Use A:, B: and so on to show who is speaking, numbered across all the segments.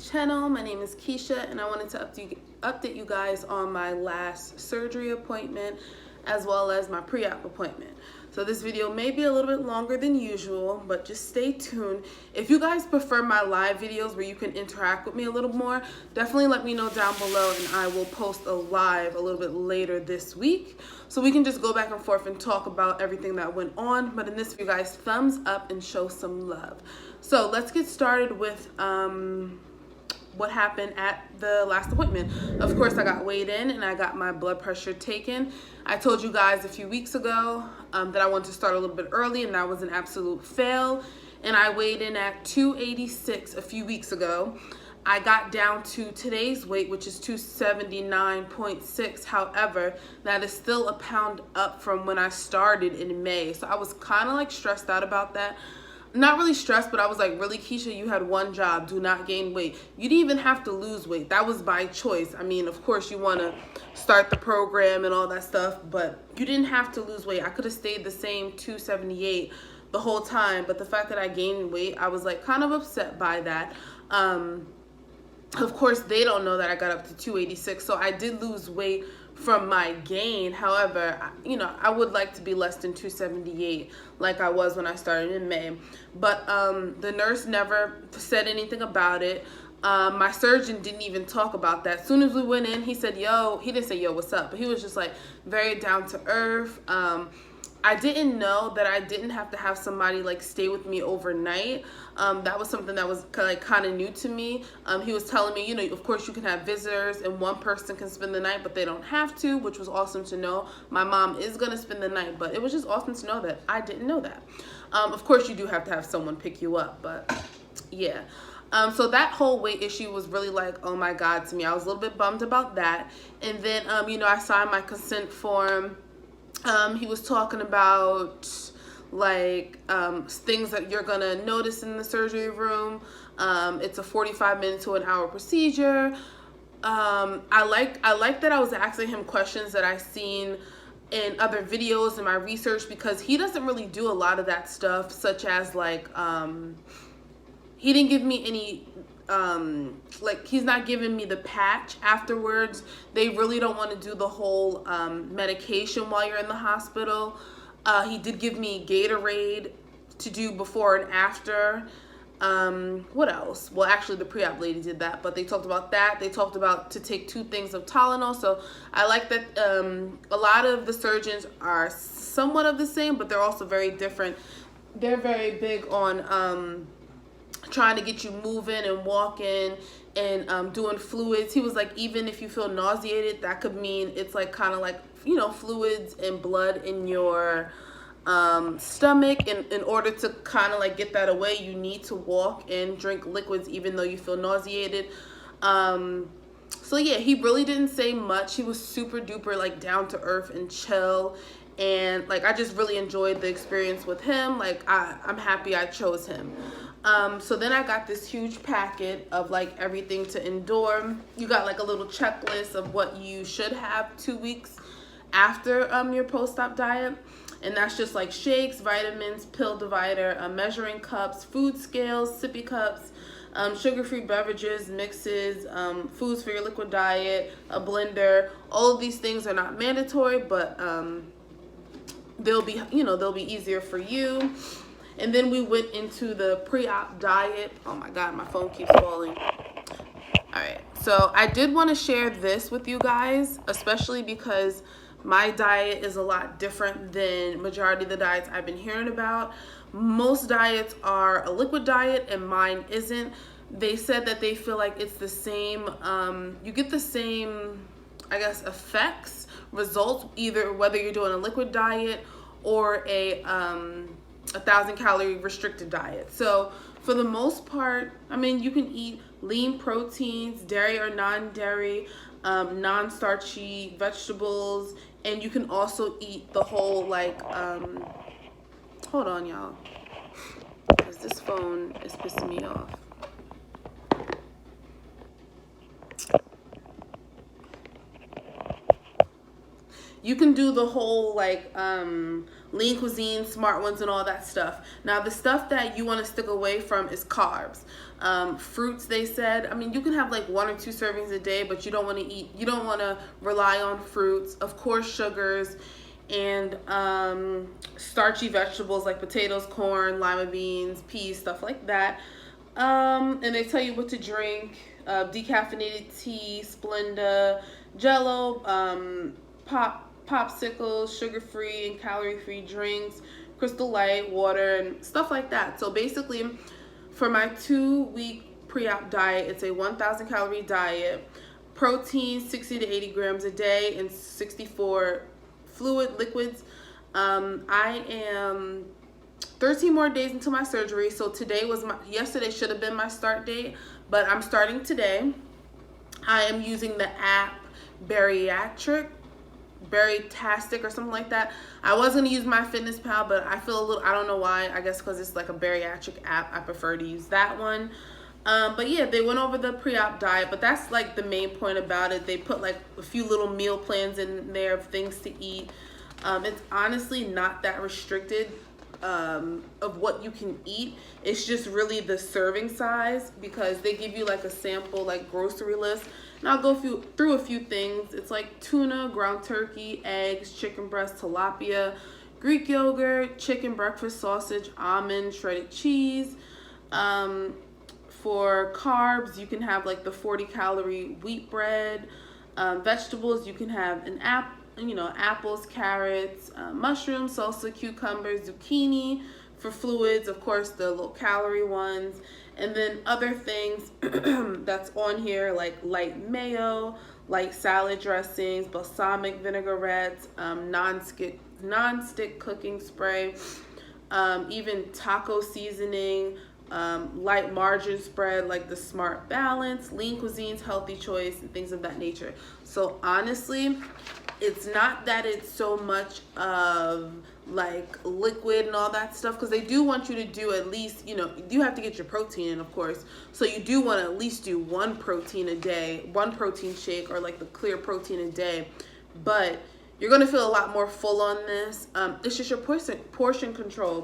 A: channel. My name is Keisha and I wanted to update you guys on my last surgery appointment as well as my pre-op appointment. So this video may be a little bit longer than usual, but just stay tuned. If you guys prefer my live videos where you can interact with me a little more, definitely let me know down below and I will post a live a little bit later this week so we can just go back and forth and talk about everything that went on. But in this video, guys, thumbs up and show some love. So let's get started with what happened at the last appointment. Of course, I got weighed in and I got my blood pressure taken. I told you guys a few weeks ago that I wanted to start a little bit early, and that was an absolute fail. And I weighed in at 286 a few weeks ago. I got down to today's weight, which is 279.6. However, that is still a pound up from when I started in May. So I was kind of like stressed out about that. Not really stressed, but I was like, really, Keisha, you had one job, do not gain weight. You didn't even have to lose weight. That was by choice. I mean, of course you want to start the program and all that stuff, but you didn't have to lose weight. I could have stayed the same 278 the whole time, but the fact that I gained weight, I was like kind of upset by that. Of course, they don't know that I got up to 286, so I did lose weight from my gain. However, you know, I would like to be less than 278 like I was when I started in May. But the nurse never said anything about it. My surgeon didn't even talk about that. As soon as we went in, he said, yo, he didn't say, yo, what's up? But he was just like very down to earth. I didn't know that I didn't have to have somebody like stay with me overnight. That was something that was kind of new to me. He was telling me, you know, of course you can have visitors and one person can spend the night, but they don't have to, which was awesome to know. My mom is going to spend the night, but it was just awesome to know that. I didn't know that. Of course you do have to have someone pick you up, but yeah. So that whole weight issue was really like, oh my God, to me. I was a little bit bummed about that. And then, you know, I signed my consent form. He was talking about like things that you're gonna notice in the surgery room. It's a 45-minute to an hour procedure. I like that I was asking him questions that I seen in other videos in my research, because he doesn't really do a lot of that stuff, such as like he didn't give me any like, he's not giving me the patch afterwards. They really don't want to do the whole medication while you're in the hospital. He did give me Gatorade to do before and after. What else? Well, actually the pre-op lady did that, but they talked about that. They talked about to take 2 things of Tylenol. So I like that a lot of the surgeons are somewhat of the same, but they're also very different. They're very big on trying to get you moving and walking and doing fluids. He was like, even if you feel nauseated, that could mean it's like kind of like, you know, fluids and blood in your stomach, and in order to kind of like get that away, you need to walk and drink liquids even though you feel nauseated. So yeah, he really didn't say much. He was super duper like down to earth and chill, and like I just really enjoyed the experience with him. Like I'm happy I chose him. So then I got this huge packet of like everything to endure. You got like a little checklist of what you should have 2 weeks after your post-op diet. And that's just like shakes, vitamins, pill divider, measuring cups, food scales, sippy cups, sugar-free beverages, mixes, foods for your liquid diet, a blender. All of these things are not mandatory, but they'll be, you know, they'll be easier for you. And then we went into the pre-op diet. Oh my God, my phone keeps falling. All right, so I did want to share this with you guys, especially because my diet is a lot different than majority of the diets I've been hearing about. Most diets are a liquid diet and mine isn't. They said that they feel like it's the same, you get the same, I guess, effects, results, either whether you're doing a liquid diet or a 1,000-calorie restricted diet. So for the most part, I mean, you can eat lean proteins, dairy or non-dairy, non-starchy vegetables, and you can also eat the whole like hold on y'all, because this phone is pissing me off. You can do the whole like Lean Cuisine, Smart Ones, and all that stuff. Now, the stuff that you want to stick away from is carbs. Fruits, they said. I mean, you can have like 1 or 2 servings a day, but you don't want to rely on fruits. Of course, sugars and starchy vegetables like potatoes, corn, lima beans, peas, stuff like that. And they tell you what to drink: decaffeinated tea, Splenda, Jello, popsicles, sugar-free and calorie-free drinks, Crystal Light, water, and stuff like that. So basically, for my 2-week pre-op diet, it's a 1,000 calorie diet, protein 60 to 80 grams a day, and 64 liquids. I am 13 more days until my surgery. So yesterday should have been my start date, but I'm starting today. I am using the app Baritastic or something like that. I was going to use MyFitnessPal, but I feel a little, I don't know why. I guess because it's like a bariatric app, I prefer to use that one. But yeah, they went over the pre-op diet, but that's like the main point about it. They put like a few little meal plans in there of things to eat. It's honestly not that restricted of what you can eat. It's just really the serving size, because they give you like a sample like grocery list, and I'll go through a few things. It's like tuna, ground turkey, eggs, chicken breast, tilapia, Greek yogurt, chicken breakfast sausage, almond, shredded cheese. For carbs, you can have like the 40-calorie wheat bread. Vegetables, you can have apples, carrots, mushrooms, salsa, cucumbers, zucchini. For fluids, of course, the low-calorie ones. And then other things that's on here, like light mayo, light salad dressings, balsamic vinaigrettes, non-stick cooking spray, even taco seasoning, light margarine spread like the Smart Balance, Lean Cuisine's Healthy Choice, and things of that nature. So honestly, it's not that it's so much of like liquid and all that stuff, because they do want you to do at least, you have to get your protein in, of course. So you do want to at least do 1 protein a day, 1 protein shake, or like the clear protein a day. But you're going to feel a lot more full on this. It's just your portion control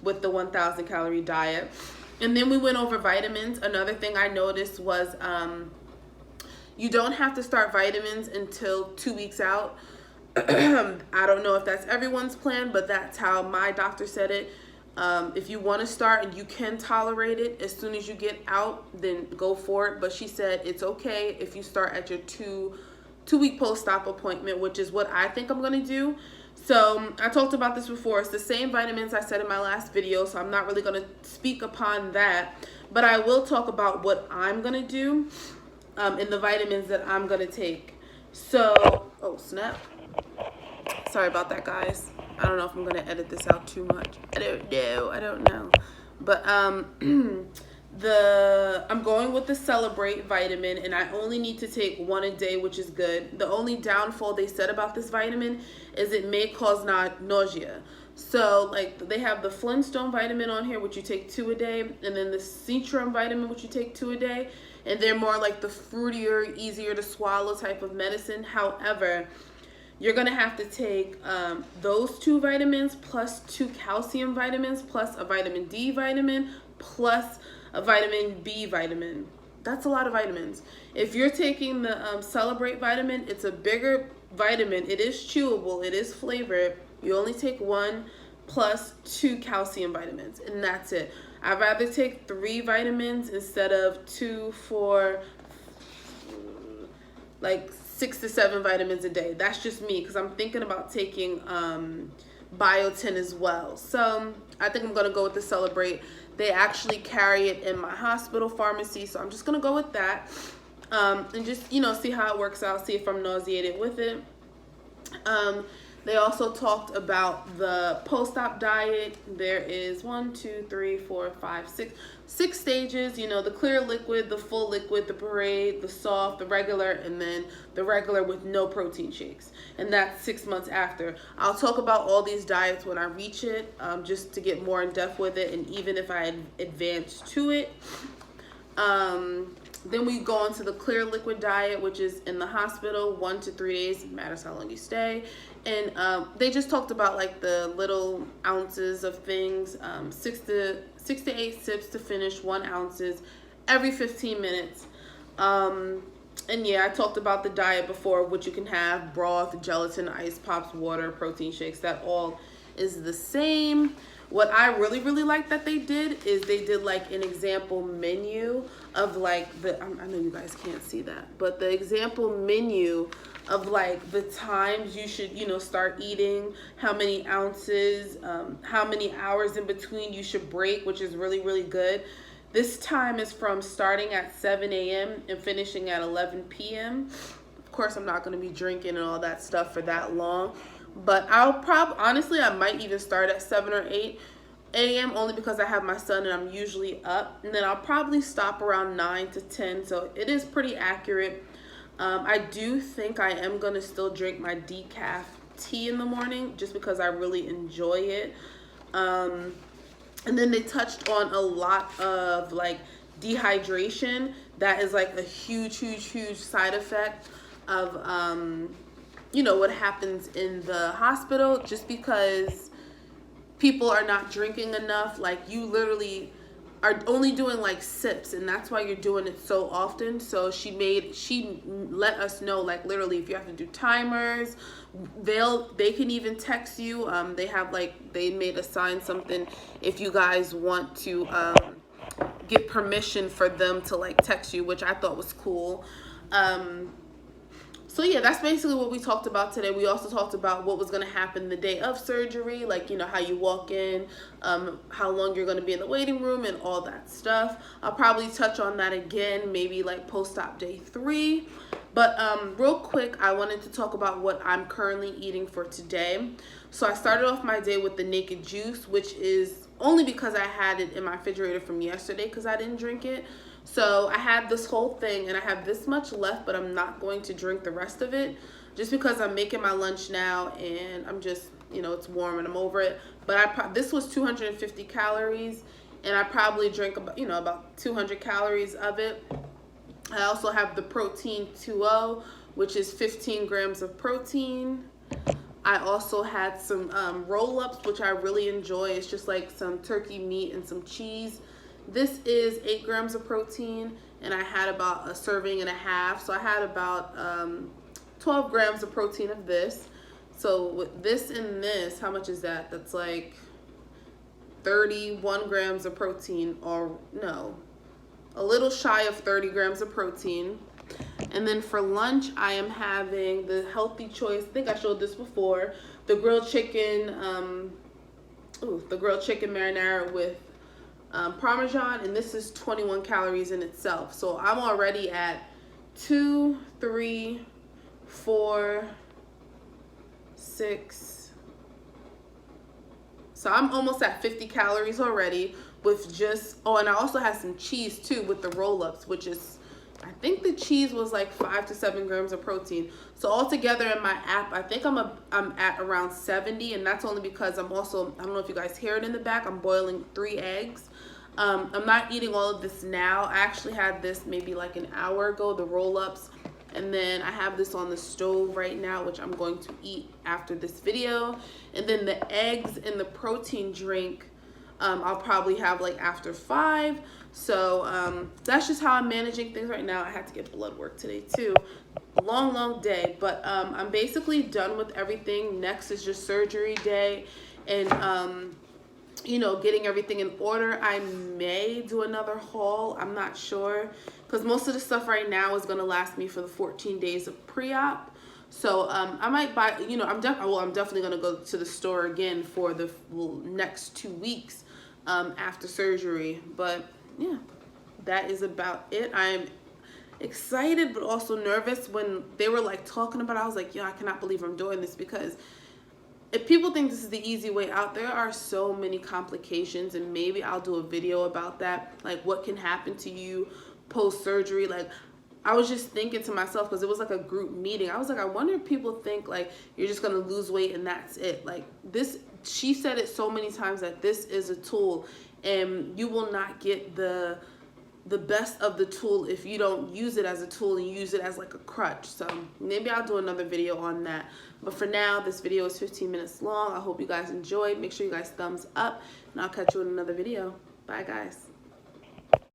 A: with the 1,000 calorie diet. And then we went over vitamins. Another thing I noticed was you don't have to start vitamins until 2 weeks out. I don't know if that's everyone's plan, but that's how my doctor said it. If you want to start and you can tolerate it as soon as you get out, then go for it. But she said it's okay if you start at your two-week post-op appointment, which is what I think I'm going to do. So I talked about this before. It's the same vitamins I said in my last video, so I'm not really going to speak upon that. But I will talk about what I'm going to do and the vitamins that I'm going to take. So, oh I'm sorry about that, guys. I don't know if I'm going to edit this out too much. I don't know. But I'm going with the Celebrate vitamin, and I only need to take 1 a day, which is good. The only downfall they said about this vitamin is it may cause nausea. So like they have the Flintstone vitamin on here, which you take 2 a day, and then the Citron vitamin, which you take 2 a day. And they're more like the fruitier, easier to swallow type of medicine. However, you're going to have to take those 2 vitamins plus 2 calcium vitamins plus a vitamin D vitamin plus a vitamin B vitamin. That's a lot of vitamins. If you're taking the Celebrate vitamin, it's a bigger vitamin. It is chewable. It is flavored. You only take 1 plus 2 calcium vitamins, and that's it. I'd rather take 3 vitamins instead of 2 for like 6 to 7 vitamins a day. That's just me, because I'm thinking about taking biotin as well. So I think I'm going to go with the Celebrate. They actually carry it in my hospital pharmacy, so I'm just going to go with that and just, see how it works out, see if I'm nauseated with it. They also talked about the post-op diet. There is 6 stages, the clear liquid, the full liquid, the parade, the soft, the regular, and then the regular with no protein shakes. And that's 6 months after. I'll talk about all these diets when I reach it, just to get more in depth with it, and even if I advance to it. Then we go on to the clear liquid diet, which is in the hospital, 1 to 3 days, it matters how long you stay. And they just talked about like the little ounces of things, 6 to 8 sips to finish 1 ounces every 15 minutes. And yeah, I talked about the diet before, which you can have broth, gelatin, ice pops, water, protein shakes. That all is the same. What I really like that they did is they did like an example menu of like I know you guys can't see that, but the example menu of like the times you should, you know, start eating, how many ounces, how many hours in between you should break, which is really good. This time is from starting at 7 a.m. and finishing at 11 p.m. Of course, I'm not going to be drinking and all that stuff for that long. But honestly, I might even start at 7 or 8 a.m. only because I have my son and I'm usually up. And then I'll probably stop around 9 to 10. So it is pretty accurate. I do think I am going to still drink my decaf tea in the morning just because I really enjoy it. And then they touched on a lot of like dehydration. That is like a huge side effect of, you know, what happens in the hospital, just because people are not drinking enough. Like you literally are only doing like sips, and that's why you're doing it so often. So she let us know, like literally, if you have to do timers, they can even text you. They made us sign something if you guys want to get permission for them to like text you, which I thought was cool. So yeah, that's basically what we talked about today. We also talked about what was going to happen the day of surgery, like, you know, how you walk in, how long you're going to be in the waiting room and all that stuff. I'll probably touch on that again, maybe like post-op day 3. But real quick, I wanted to talk about what I'm currently eating for today. So I started off my day with the naked juice, which is only because I had it in my refrigerator from yesterday because I didn't drink it. So I had this whole thing and I have this much left, but I'm not going to drink the rest of it just because I'm making my lunch now and I'm just, you know, it's warm and I'm over it. But this was 250 calories and I probably drank about, you know, about 200 calories of it. I also have the protein 2.0, which is 15 grams of protein. I also had some roll-ups, which I really enjoy. It's just like some turkey meat and some cheese. This is 8 grams of protein, and I had about a serving and a half. So I had about 12 grams of protein of this. So with this and this, how much is that? That's like 31 grams of protein, or no, a little shy of 30 grams of protein. And then for lunch, I am having the healthy choice. I think I showed this before. The grilled chicken, the grilled chicken marinara with Parmesan, and this is 21 calories in itself. So I'm already at 2, 3, 4, 6. So I'm almost at 50 calories already with just, oh, and I also have some cheese too with the roll-ups, which is, I think the cheese was like 5 to 7 grams of protein. So altogether in my app, I think I'm at around 70, and that's only because I'm also, I don't know if you guys hear it in the back, I'm boiling 3 eggs. I'm not eating all of this now. I actually had this maybe like an hour ago, the roll-ups, and then I have this on the stove right now, which I'm going to eat after this video. And then the eggs and the protein drink, I'll probably have like after 5. So that's just how I'm managing things right now. I had to get blood work today too. Long day, but I'm basically done with everything. Next is just surgery day, and you know, getting everything in order. I may do another haul, I'm not sure, because most of the stuff right now is going to last me for the 14 days of pre-op. So I might buy, you know, I'm definitely going to go to the store again for the next 2 weeks after surgery. But yeah, that is about it. I'm excited but also nervous. When they were like talking about it, I was like, yeah, I cannot believe I'm doing this, because if people think this is the easy way out, there are so many complications, and maybe I'll do a video about that, like what can happen to you post-surgery. Like, I was just thinking to myself, because it was like a group meeting, I was like, I wonder if people think like you're just gonna lose weight and that's it. Like this, she said it so many times that this is a tool, and you will not get the the best of the tool if you don't use it as a tool and use it as like a crutch. So maybe I'll do another video on that. But for now, this video is 15 minutes long. I hope you guys enjoyed. Make sure you guys thumbs up, and I'll catch you in another video. Bye, guys.